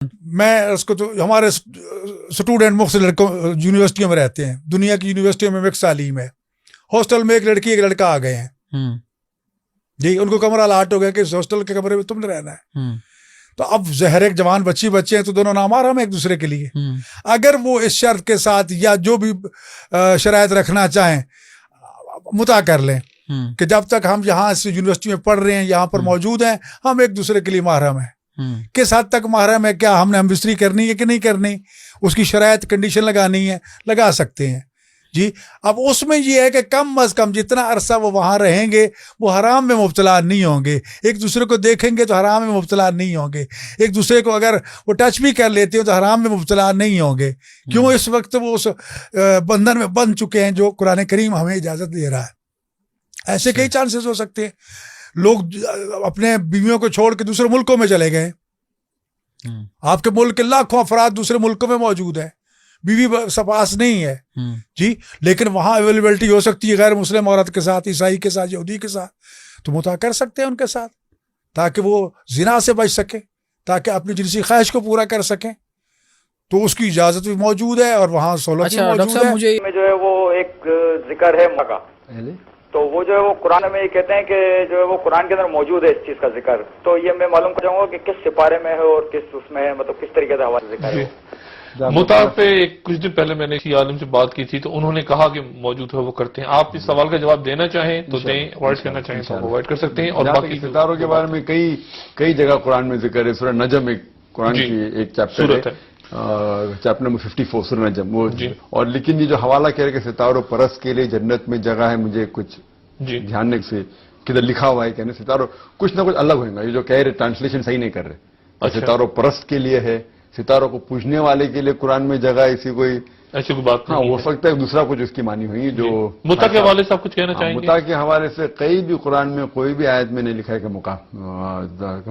میں اس کو تو ہمارے اسٹوڈنٹ مختلف لڑکوں یونیورسٹیوں میں رہتے ہیں، دنیا کی یونیورسٹیوں میں مکس تعلیم ہے، ہاسٹل میں ایک لڑکی ایک لڑکا آ گئے ہیں جی، ان کو کمرہ الاٹ ہو گیا کہ اس ہاسٹل کے کمرے میں تم نے رہنا ہے. تو اب ظاہر ایک جوان بچے ہیں تو دونوں نامحرم ہیں ایک دوسرے کے لیے. اگر وہ اس شرط کے ساتھ یا جو بھی شرائط رکھنا چاہیں مطاع کر لیں کہ جب تک ہم یہاں اس یونیورسٹی میں پڑھ رہے ہیں، یہاں پر موجود ہیں، ہم ایک دوسرے کے لیے محرم ہیں. کس حد تک محرم ہے، کیا ہم نے ہمبستری کرنی ہے کہ نہیں کرنی، اس کی شرائط کنڈیشن لگانی ہے، لگا سکتے ہیں جی. اب اس میں یہ ہے کہ کم از کم جتنا عرصہ وہ وہاں رہیں گے وہ حرام میں مبتلا نہیں ہوں گے، ایک دوسرے کو دیکھیں گے تو حرام میں مبتلا نہیں ہوں گے، ایک دوسرے کو اگر وہ ٹچ بھی کر لیتے ہیں تو حرام میں مبتلا نہیں ہوں گے. کیوں؟ اس وقت وہ اس بندھن میں بند چکے ہیں جو قرآن کریم ہمیں اجازت دے رہا ہے. ایسے کئی چانسز ہو سکتے ہیں. لوگ اپنے بیویوں کو چھوڑ کے دوسرے ملکوں میں چلے گئے. آپ کے ملک کے لاکھوں افراد دوسرے ملکوں میں موجود ہیں، بیوی پاس نہیں ہے جی، لیکن وہاں اویلیبلٹی ہو سکتی ہے غیر مسلم عورت کے ساتھ، عیسائی کے ساتھ، یہودی کے ساتھ، تو مطاع کر سکتے ہیں ان کے ساتھ تاکہ وہ زنا سے بچ سکے، تاکہ اپنی جنسی خواہش کو پورا کر سکیں. تو اس کی اجازت بھی موجود ہے اور وہاں سہولت بھی موجود ہے. مجھے میں جو ہے وہ ایک ذکر ہے کا، تو وہ جو ہے وہ قرآن میں یہ کہتے ہیں کہ جو ہے وہ قرآن کے اندر موجود ہے اس چیز کا ذکر. تو یہ میں معلوم کر جاؤں گا کہ کس سپارے میں ہے اور کس اس میں ہے، مطلب کس طریقے سے حوالے ذکر ہے. مطاع پہ کچھ دن پہلے میں نے کسی عالم سے بات کی تھی تو انہوں نے کہا کہ موجود ہے، وہ کرتے ہیں. آپ اس سوال کا جواب دینا چاہیں تو دیں، اوائڈ کرنا چاہیں تو اوائڈ کر سکتے ہیں. اور باقی ستاروں کے بارے میں کئی جگہ قرآن میں ذکر ہے. سورہ نجم ایک قرآن کی ایک چیپٹر ہے، چیپٹر نمبر 54 سورہ نجم وہ. اور لیکن یہ جو حوالہ کہہ رہے کہ ستاروں پرست کے لیے جنت میں جگہ ہے، مجھے کچھ دھیان سے کدھر لکھا ہوا ہے کہ ستاروں کچھ نہ کچھ الگ ہوئیں گا. یہ جو کہہ رہے ٹرانسلیشن صحیح نہیں کر رہے. ستاروں پرست کے لیے ہے، ستاروں کو پوجنے والے کے لیے قرآن میں جگہ ایسی کوئی بات. ہاں، ہو سکتا ہے دوسرا کچھ اس کی معنی ہوئی. جو مطاع کے حوالے سے آپ کچھ کہنا چاہیں گے؟ مطاع کے حوالے سے کئی بھی قرآن میں کوئی بھی آیت میں نہیں لکھا ہے کہ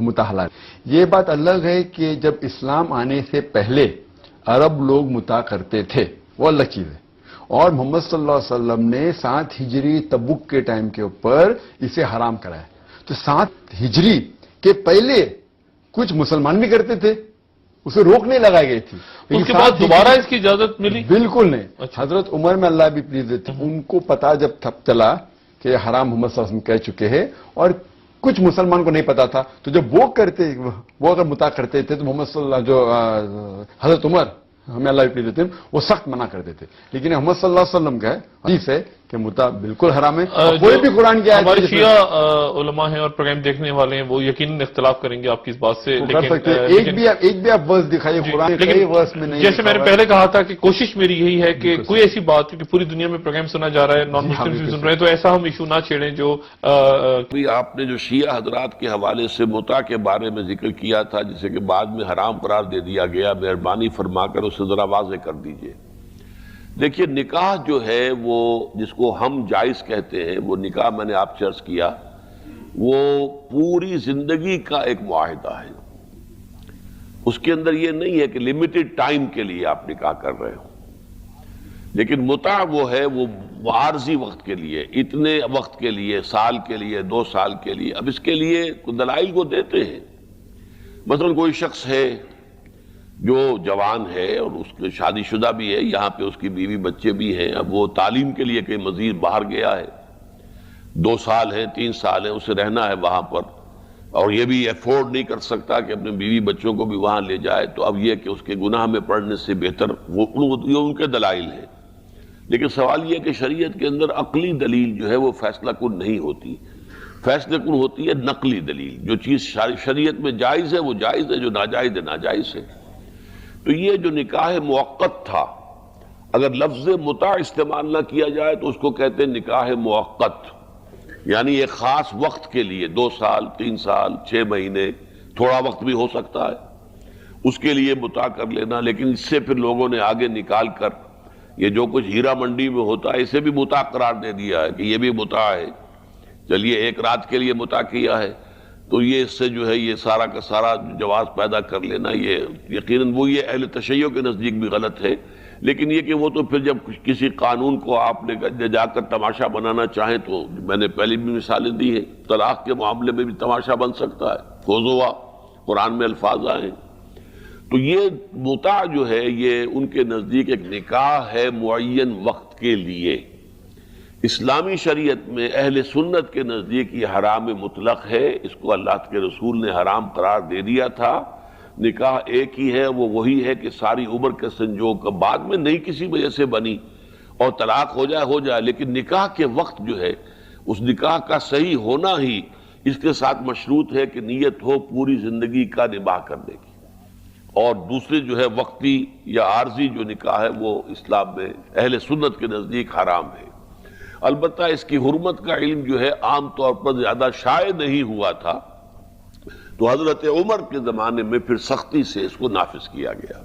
مطاع حلال. یہ بات الگ ہے کہ جب اسلام آنے سے پہلے عرب لوگ مطاع کرتے تھے، وہ الگ چیز ہے. اور محمد صلی اللہ علیہ وسلم نے 7 ہجری تبوک کے ٹائم کے اوپر اسے حرام کرایا. تو 7 ہجری کے پہلے کچھ مسلمان بھی کرتے تھے، اسے روکنے لگائی گئی تھی. اس کے بعد دوبارہ اس کی اجازت ملی؟ بالکل نہیں. حضرت عمر میں اللہ بھی پلیز تھے، ان کو پتا جب چلا کہ حرام محمد صلی اللہ علیہ وسلم کہہ چکے ہیں اور کچھ مسلمان کو نہیں پتا تھا، تو جب وہ اگر مطاع کرتے تھے تو محمد صلی اللہ جو حضرت عمر ہمیں اللہ بھی پلیز تھے، وہ سخت منع کرتے تھے. لیکن محمد صلی اللہ علیہ وسلم کا حدیث ہے کہ مطاع بالکل حرام ہے. کوئی بھی قرآن کی ہمارے شیعہ علماء ہیں اور پروگرام دیکھنے والے ہیں، وہ یقیناً اختلاف کریں گے آپ کی اس بات سے. ایک بھی آپ ورس دکھائیے قرآن کے ورس میں نہیں. جیسے میں نے پہلے کہا تھا کہ کوشش میری یہی ہے کہ کوئی ایسی بات کیونکہ پوری دنیا میں پروگرام سنا جا رہا ہے، نان مسلم بھی سن رہے ہیں، تو ایسا ہم ایشو نہ چھیڑیں جو آپ نے جو شیعہ حضرات کے حوالے سے مطاع کے بارے میں ذکر کیا تھا جسے کہ بعد میں حرام قرار دے دیا گیا، مہربانی فرما کر اسے ذرا واضح کر دیجئے. دیکھیے، نکاح جو ہے وہ جس کو ہم جائز کہتے ہیں، وہ نکاح میں نے آپ سے عرض کیا وہ پوری زندگی کا ایک معاہدہ ہے. اس کے اندر یہ نہیں ہے کہ لمیٹڈ ٹائم کے لیے آپ نکاح کر رہے ہو. لیکن مطاع وہ ہے وہ عارضی وقت کے لیے، اتنے وقت کے لیے، سال کے لیے، 2 سال کے لیے. اب اس کے لیے دلائل کو دیتے ہیں. مثلا کوئی شخص ہے جو جوان ہے اور اس کے شادی شدہ بھی ہے، یہاں پہ اس کی بیوی بچے بھی ہیں، اب وہ تعلیم کے لیے کہیں مزید باہر گیا ہے، 2 سال ہیں، 3 سال ہیں، اسے رہنا ہے وہاں پر، اور یہ بھی افورڈ نہیں کر سکتا کہ اپنے بیوی بچوں کو بھی وہاں لے جائے. تو اب یہ کہ اس کے گناہ میں پڑنے سے بہتر یہ ان کے دلائل ہیں. لیکن سوال یہ کہ شریعت کے اندر عقلی دلیل جو ہے وہ فیصلہ کن نہیں ہوتی، فیصلہ کن ہوتی ہے نقلی دلیل. جو چیز شریعت میں جائز ہے وہ جائز ہے، جو ناجائز ہے ناجائز ہے. تو یہ جو نکاح موقت تھا، اگر لفظ مطاع استعمال نہ کیا جائے تو اس کو کہتے ہیں نکاح موقت، یعنی ایک خاص وقت کے لیے 2 سال، 3 سال، 6 مہینے، تھوڑا وقت بھی ہو سکتا ہے، اس کے لیے مطاع کر لینا. لیکن اس سے پھر لوگوں نے آگے نکال کر یہ جو کچھ ہیرا منڈی میں ہوتا ہے اسے بھی مطاع قرار دے دیا ہے کہ یہ بھی مطاع ہے. چلیے ایک رات کے لیے مطاع کیا ہے تو یہ اس سے جو ہے یہ سارا کا سارا جواز پیدا کر لینا، یہ یقیناً وہ یہ اہل تشیع کے نزدیک بھی غلط ہے. لیکن یہ کہ وہ تو پھر جب کسی قانون کو آپ نے جا کر تماشا بنانا چاہیں تو میں نے پہلے بھی مثالیں دی ہیں، طلاق کے معاملے میں بھی تماشا بن سکتا ہے. خذوا قرآن میں الفاظ آئے. تو یہ متع جو ہے یہ ان کے نزدیک ایک نکاح ہے معین وقت کے لیے. اسلامی شریعت میں اہل سنت کے نزدیک یہ حرام مطلق ہے، اس کو اللہ کے رسول نے حرام قرار دے دیا تھا. نکاح ایک ہی ہے، وہ وہی ہے کہ ساری عمر کے سنجوگ کا بعد میں نہیں کسی وجہ سے بنی اور طلاق ہو جائے، لیکن نکاح کے وقت جو ہے اس نکاح کا صحیح ہونا ہی اس کے ساتھ مشروط ہے کہ نیت ہو پوری زندگی کا نباہ کرنے کی. اور دوسرے جو ہے وقتی یا عارضی جو نکاح ہے وہ اسلام میں اہل سنت کے نزدیک حرام ہے. البتہ اس کی حرمت کا علم جو ہے عام طور پر زیادہ شائع نہیں ہوا تھا، تو حضرت عمر کے زمانے میں پھر سختی سے اس کو نافذ کیا گیا.